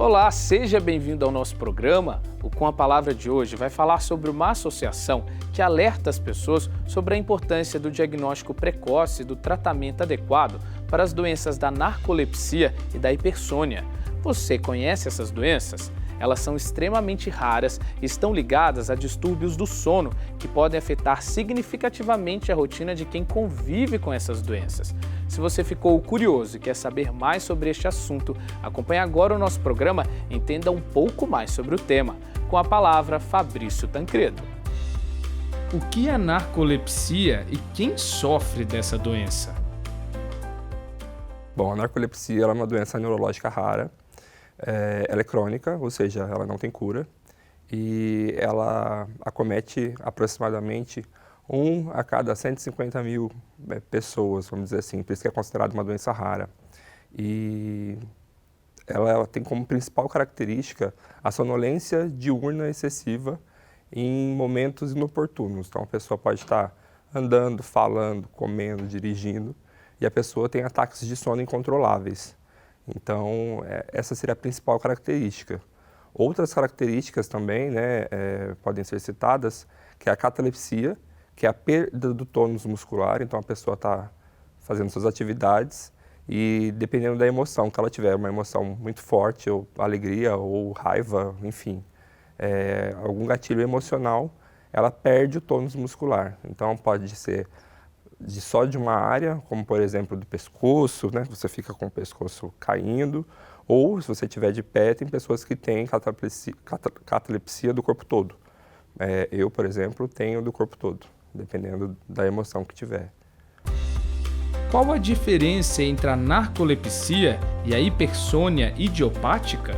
Olá, seja bem-vindo ao nosso programa. O Com a Palavra de hoje vai falar sobre uma associação que alerta as pessoas sobre a importância do diagnóstico precoce e do tratamento adequado para as doenças da narcolepsia e da hipersônia. Você conhece essas doenças? Elas são extremamente raras e estão ligadas a distúrbios do sono que podem afetar significativamente a rotina de quem convive com essas doenças. Se você ficou curioso e quer saber mais sobre este assunto, acompanhe agora o nosso programa e entenda um pouco mais sobre o tema. Com a palavra, Fabrício Tancredo. O que é narcolepsia e quem sofre dessa doença? Bom, a narcolepsia ela é uma doença neurológica rara. Ela é crônica, ou seja, ela não tem cura, e ela acomete aproximadamente 1 a cada 150 mil pessoas, vamos dizer assim, por isso que é considerada uma doença rara. E ela tem como principal característica a sonolência diurna excessiva em momentos inoportunos. Então a pessoa pode estar andando, falando, comendo, dirigindo, e a pessoa tem ataques de sono incontroláveis. Então, essa seria a principal característica. Outras características também podem ser citadas, que é a catalepsia, que é a perda do tônus muscular. Então, a pessoa está fazendo suas atividades e, dependendo da emoção que ela tiver, uma emoção muito forte, ou alegria, ou raiva, enfim, algum gatilho emocional, ela perde o tônus muscular. Então, pode ser só de uma área, como por exemplo do pescoço, você fica com o pescoço caindo, ou se você estiver de pé, tem pessoas que têm catalepsia do corpo todo. Eu, por exemplo, tenho do corpo todo, dependendo da emoção que tiver. Qual a diferença entre a narcolepsia e a hipersônia idiopática?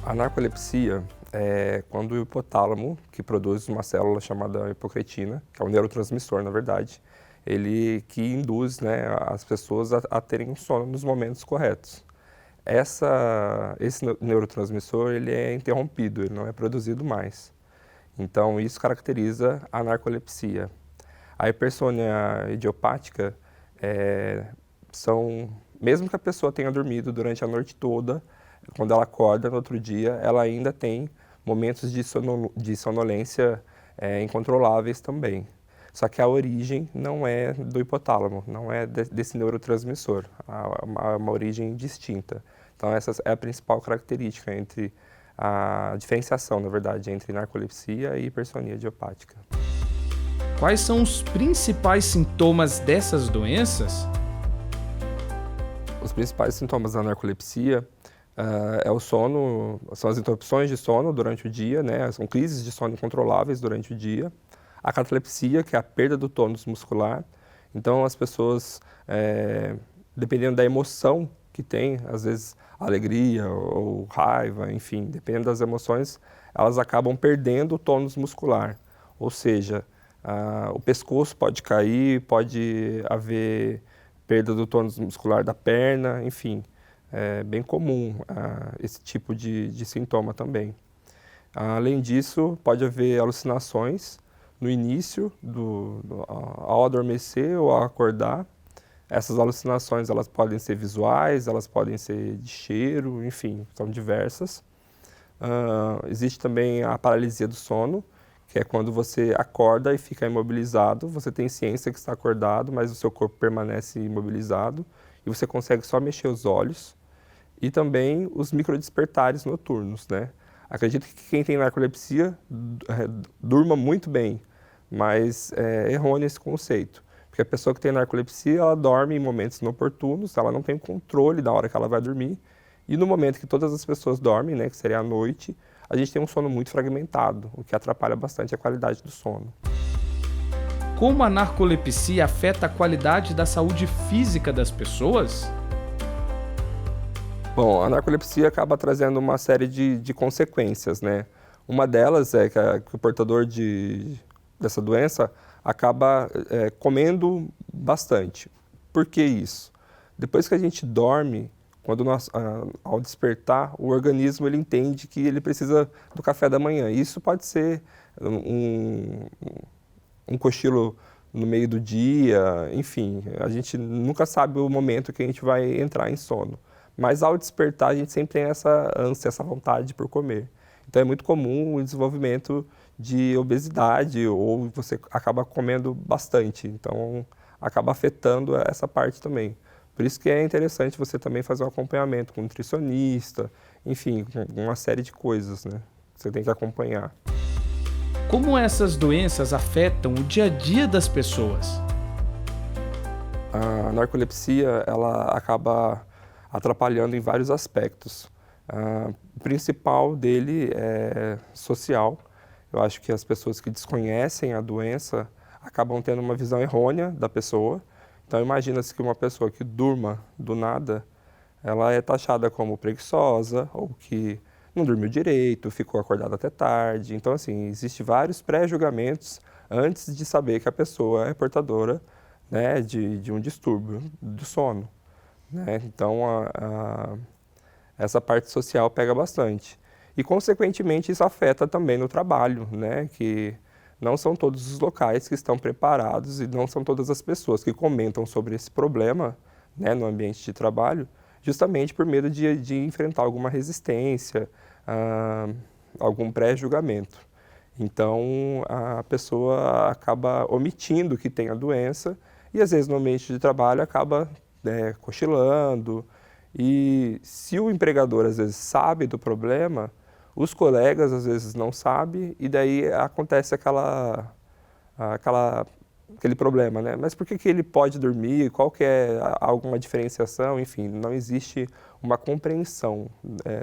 A narcolepsia é quando o hipotálamo, que produz uma célula chamada hipocretina, que é um neurotransmissor, na verdade, ele que induz as pessoas a terem um sono nos momentos corretos. Esse neurotransmissor ele é interrompido, ele não é produzido mais. Então, isso caracteriza a narcolepsia. A hipersônia idiopática mesmo que a pessoa tenha dormido durante a noite toda, quando ela acorda no outro dia, ela ainda tem momentos de sonolência incontroláveis também. Só que a origem não é do hipotálamo, não é desse neurotransmissor, é uma origem distinta. Então essa é a principal característica entre a diferenciação, na verdade, entre narcolepsia e hipersonia idiopática. Quais são os principais sintomas dessas doenças? Os principais sintomas da narcolepsia é o sono, são as interrupções de sono durante o dia, são crises de sono incontroláveis durante o dia. A catalepsia, que é a perda do tônus muscular. Então, as pessoas, dependendo da emoção que tem, às vezes alegria ou raiva, enfim, dependendo das emoções, elas acabam perdendo o tônus muscular. Ou seja, o pescoço pode cair, pode haver perda do tônus muscular da perna, enfim. É bem comum esse tipo de sintoma também. Além disso, pode haver alucinações no início, ao adormecer ou ao acordar. Essas alucinações elas podem ser visuais, elas podem ser de cheiro, enfim, são diversas. Existe também a paralisia do sono, que é quando você acorda e fica imobilizado. Você tem ciência que está acordado, mas o seu corpo permanece imobilizado e você consegue só mexer os olhos. E também os microdespertares noturnos, Acredito que quem tem narcolepsia durma muito bem, mas é errôneo esse conceito. Porque a pessoa que tem narcolepsia, ela dorme em momentos inoportunos, ela não tem controle da hora que ela vai dormir. E no momento que todas as pessoas dormem, que seria à noite, a gente tem um sono muito fragmentado, o que atrapalha bastante a qualidade do sono. Como a narcolepsia afeta a qualidade da saúde física das pessoas? Bom, a narcolepsia acaba trazendo uma série de consequências, Uma delas é que o portador dessa doença acaba comendo bastante. Por que isso? Depois que a gente dorme, ao despertar, o organismo ele entende que ele precisa do café da manhã. Isso pode ser um cochilo no meio do dia, enfim, a gente nunca sabe o momento que a gente vai entrar em sono. mas ao despertar a gente sempre tem essa ânsia, essa vontade por comer. Então é muito comum o desenvolvimento de obesidade ou você acaba comendo bastante, então acaba afetando essa parte também. Por isso que é interessante você também fazer um acompanhamento com um nutricionista, enfim, com uma série de coisas, né, que você tem que acompanhar. Como essas doenças afetam o dia a dia das pessoas? A narcolepsia, ela acaba atrapalhando em vários aspectos. O principal dele é social. Eu acho que as pessoas que desconhecem a doença acabam tendo uma visão errônea da pessoa. Então, imagina-se que uma pessoa que durma do nada, ela é taxada como preguiçosa ou que não dormiu direito, ficou acordada até tarde. Então, assim, existem vários pré-julgamentos antes de saber que a pessoa é portadora, né, de um distúrbio do sono, né? Então, essa parte social pega bastante. E, consequentemente, isso afeta também no trabalho, né? Que não são todos os locais que estão preparados e não são todas as pessoas que comentam sobre esse problema, né, no ambiente de trabalho, justamente por medo de enfrentar alguma resistência, algum pré-julgamento. Então, a pessoa acaba omitindo que tem a doença e, às vezes, no ambiente de trabalho, acaba cochilando. E se o empregador, às vezes, sabe do problema, os colegas, às vezes, não sabem e daí acontece aquele problema, né? Mas por que ele pode dormir? Qual que é alguma diferenciação? Enfim, não existe uma compreensão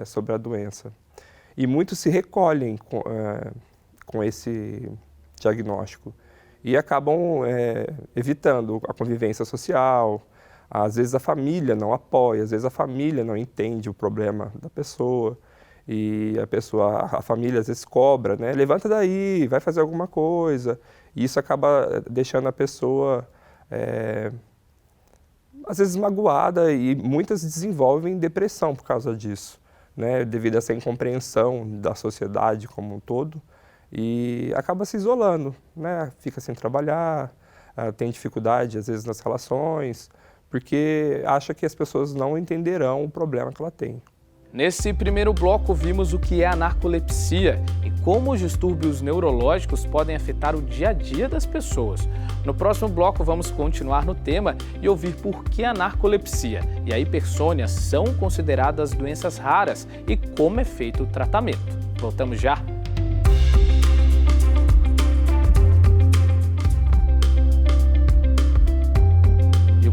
sobre a doença. E muitos se recolhem com esse diagnóstico e acabam evitando a convivência social. Às vezes a família não apoia, às vezes a família não entende o problema da pessoa e a família às vezes cobra, né? Levanta daí, vai fazer alguma coisa. E isso acaba deixando a pessoa às vezes magoada e muitas desenvolvem depressão por causa disso, né? Devido a essa incompreensão da sociedade como um todo. E acaba se isolando, né? Fica sem trabalhar, tem dificuldade às vezes nas relações, porque acha que as pessoas não entenderão o problema que ela tem. Nesse primeiro bloco vimos o que é a narcolepsia e como os distúrbios neurológicos podem afetar o dia a dia das pessoas. No próximo bloco vamos continuar no tema e ouvir por que a narcolepsia e a hipersônia são consideradas doenças raras e como é feito o tratamento. Voltamos já!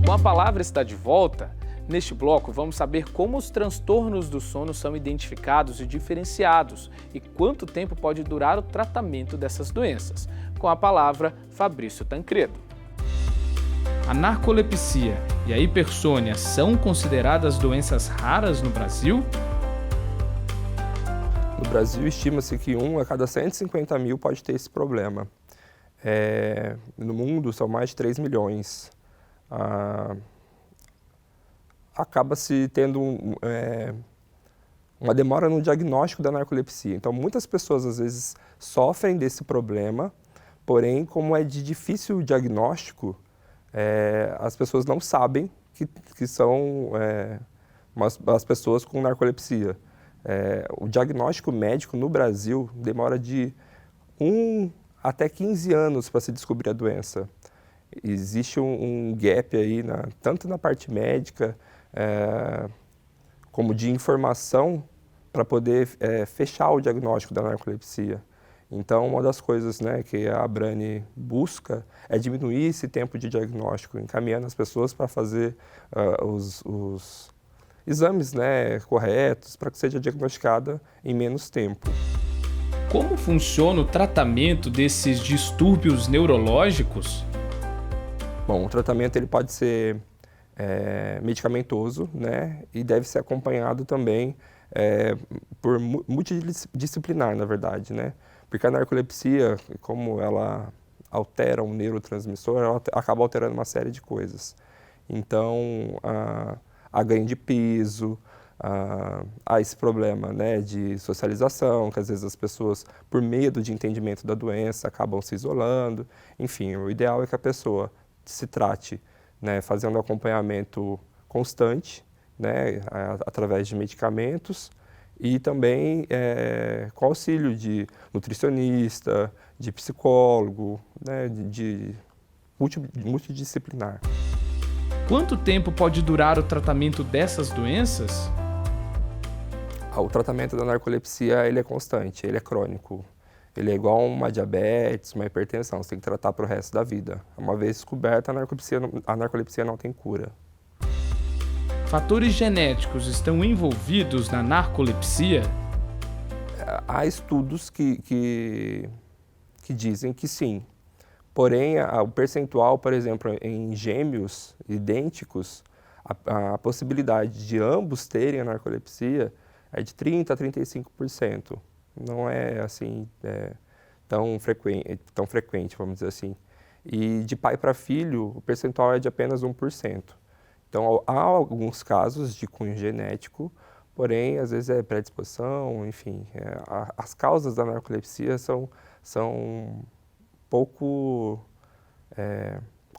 Com a palavra está de volta, neste bloco vamos saber como os transtornos do sono são identificados e diferenciados e quanto tempo pode durar o tratamento dessas doenças. Com a palavra, Fabrício Tancredo. A narcolepsia e a hipersônia são consideradas doenças raras no Brasil? No Brasil, estima-se que 1 a cada 150 mil pode ter esse problema. No mundo, são mais de 3 milhões. Acaba-se tendo uma demora no diagnóstico da narcolepsia. Então, muitas pessoas, às vezes, sofrem desse problema, porém, como é de difícil diagnóstico, as pessoas não sabem que são as pessoas com narcolepsia. O diagnóstico médico no Brasil demora de 1 até 15 anos para se descobrir a doença. Existe um gap aí, tanto na parte médica, como de informação, para poder fechar o diagnóstico da narcolepsia. Então, uma das coisas, né, que a Abrani busca é diminuir esse tempo de diagnóstico, encaminhando as pessoas para fazer os exames, né, corretos, para que seja diagnosticada em menos tempo. Como funciona o tratamento desses distúrbios neurológicos? Bom, o tratamento ele pode ser medicamentoso, né, e deve ser acompanhado também por multidisciplinar, na verdade, né, porque a narcolepsia, como ela altera um neurotransmissor, ela acaba alterando uma série de coisas. Então, a ganho de peso, há esse problema, né, de socialização, que às vezes as pessoas, por medo de entendimento da doença, acabam se isolando. Enfim, o ideal é que a pessoa se trate, né, fazendo acompanhamento constante né, através de medicamentos e também com auxílio de nutricionista, de psicólogo, né, de multidisciplinar. Quanto tempo pode durar o tratamento dessas doenças? O tratamento da narcolepsia ele é constante, ele é crônico. Ele é igual uma diabetes, uma hipertensão, você tem que tratar para o resto da vida. Uma vez descoberta, a narcolepsia não tem cura. Fatores genéticos estão envolvidos na narcolepsia? Há estudos que dizem que sim. Porém, o percentual, por exemplo, em gêmeos idênticos, a possibilidade de ambos terem a narcolepsia é de 30% a 35%. Não é assim tão frequente, vamos dizer assim. E de pai para filho, o percentual é de apenas 1%. Então, há alguns casos de cunho genético, porém, às vezes é predisposição, enfim. As causas da narcolepsia são pouco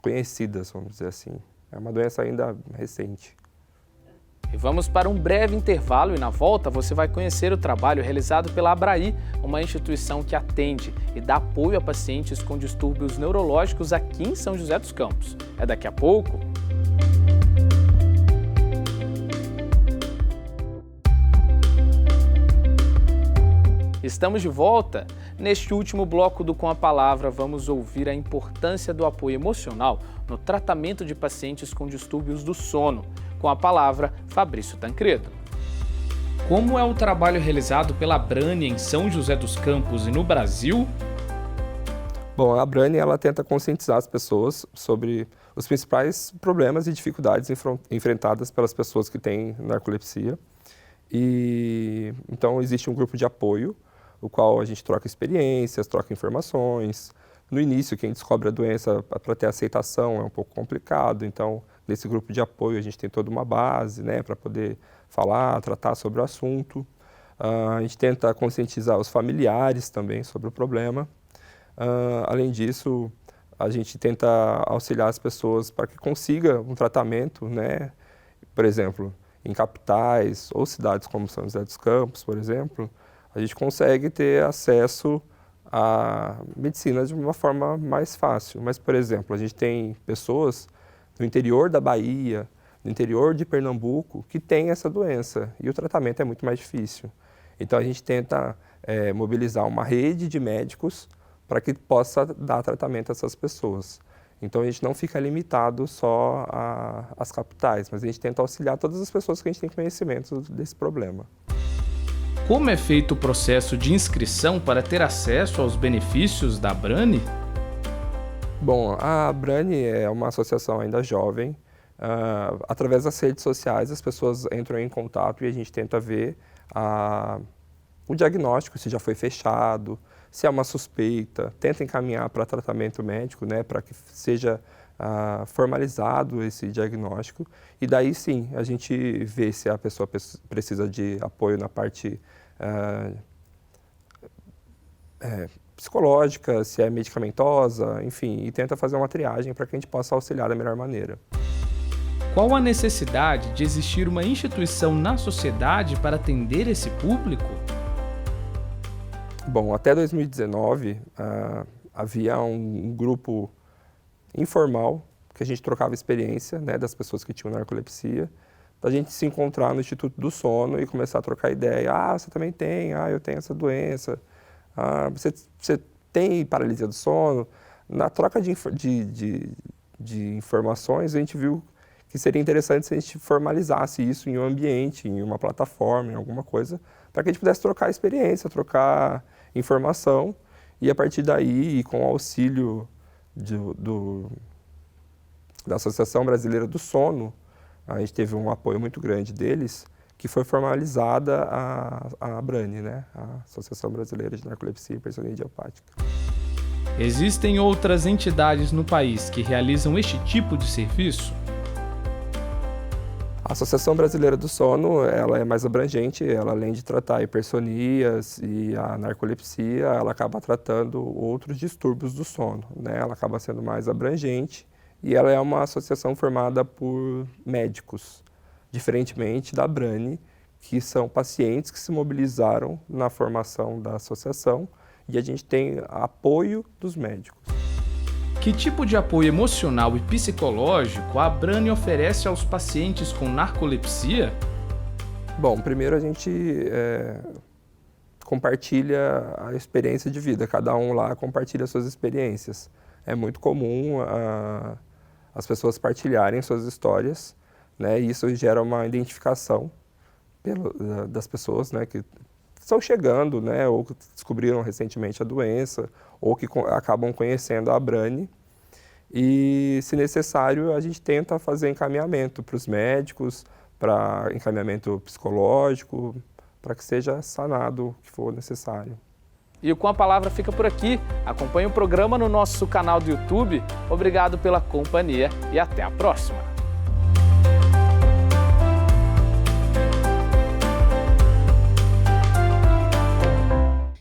conhecidas, vamos dizer assim. É uma doença ainda recente. E vamos para um breve intervalo e na volta você vai conhecer o trabalho realizado pela Abraí, uma instituição que atende e dá apoio a pacientes com distúrbios neurológicos aqui em São José dos Campos. É daqui a pouco. Estamos de volta. Neste último bloco do Com a Palavra, vamos ouvir a importância do apoio emocional no tratamento de pacientes com distúrbios do sono. Com a palavra, Fabrício Tancredo. Como é o trabalho realizado pela Abrani em São José dos Campos e no Brasil? Bom, a Abrani ela tenta conscientizar as pessoas sobre os principais problemas e dificuldades enfrentadas pelas pessoas que têm narcolepsia. E então existe um grupo de apoio, o qual a gente troca experiências, troca informações. No início, quem descobre a doença para ter aceitação é um pouco complicado, então nesse grupo de apoio a gente tem toda uma base, né, para poder falar, tratar sobre o assunto. A gente tenta conscientizar os familiares também sobre o problema. Além disso, a gente tenta auxiliar as pessoas para que consiga um tratamento, né, por exemplo, em capitais ou cidades como São José dos Campos, por exemplo, a gente consegue ter acesso à medicina de uma forma mais fácil. Mas, por exemplo, a gente tem pessoas no interior da Bahia, no interior de Pernambuco, que têm essa doença e o tratamento é muito mais difícil. Então, a gente tenta mobilizar uma rede de médicos para que possa dar tratamento a essas pessoas. Então, a gente não fica limitado só às capitais, mas a gente tenta auxiliar todas as pessoas que a gente tem conhecimento desse problema. Como é feito o processo de inscrição para ter acesso aos benefícios da Abrani? Bom, a Abrani é uma associação ainda jovem. Através das redes sociais, as pessoas entram em contato e a gente tenta ver o diagnóstico, se já foi fechado, se é uma suspeita, tenta encaminhar para tratamento médico, né, para que seja formalizado esse diagnóstico. E daí sim, a gente vê se a pessoa precisa de apoio na parte psicológica, se é medicamentosa, enfim, e tenta fazer uma triagem para que a gente possa auxiliar da melhor maneira. Qual a necessidade de existir uma instituição na sociedade para atender esse público? Bom, até 2019 havia um grupo informal que a gente trocava experiência, né, das pessoas que tinham narcolepsia, da gente se encontrar no Instituto do Sono e começar a trocar ideia. Você também tem, eu tenho essa doença, você tem paralisia do sono. Na troca de informações, a gente viu que seria interessante se a gente formalizasse isso em um ambiente, em uma plataforma, em alguma coisa, para que a gente pudesse trocar experiência, trocar informação e a partir daí, com o auxílio da Associação Brasileira do Sono, a gente teve um apoio muito grande deles, que foi formalizada a Abrani, né? A Associação Brasileira de Narcolepsia e Hipersonia Idiopática. Existem outras entidades no país que realizam este tipo de serviço? A Associação Brasileira do Sono, ela é mais abrangente, ela além de tratar hipersonias e a narcolepsia, ela acaba tratando outros distúrbios do sono, né? Ela acaba sendo mais abrangente e ela é uma associação formada por médicos. diferentemente da Abrani, que são pacientes que se mobilizaram na formação da associação e a gente tem apoio dos médicos. Que tipo de apoio emocional e psicológico a Abrani oferece aos pacientes com narcolepsia? Bom, primeiro a gente compartilha a experiência de vida, cada um lá compartilha suas experiências. É muito comum as pessoas partilharem suas histórias, né, e isso gera uma identificação das pessoas, né, que estão chegando, né, ou que descobriram recentemente a doença, ou que acabam conhecendo a Abrani. E, se necessário, a gente tenta fazer encaminhamento para os médicos, para encaminhamento psicológico, para que seja sanado o que for necessário. E o Com a Palavra fica por aqui. Acompanhe o programa no nosso canal do YouTube. Obrigado pela companhia e até a próxima.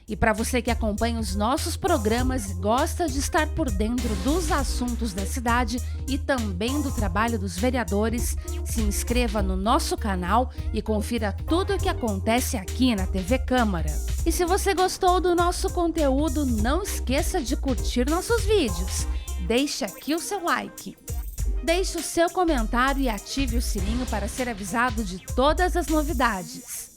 E para você que acompanha os nossos programas e gosta de estar por dentro dos assuntos da cidade e também do trabalho dos vereadores, se inscreva no nosso canal e confira tudo o que acontece aqui na TV Câmara. E se você gostou do nosso conteúdo, não esqueça de curtir nossos vídeos. Deixe aqui o seu like. Deixe o seu comentário e ative o sininho para ser avisado de todas as novidades.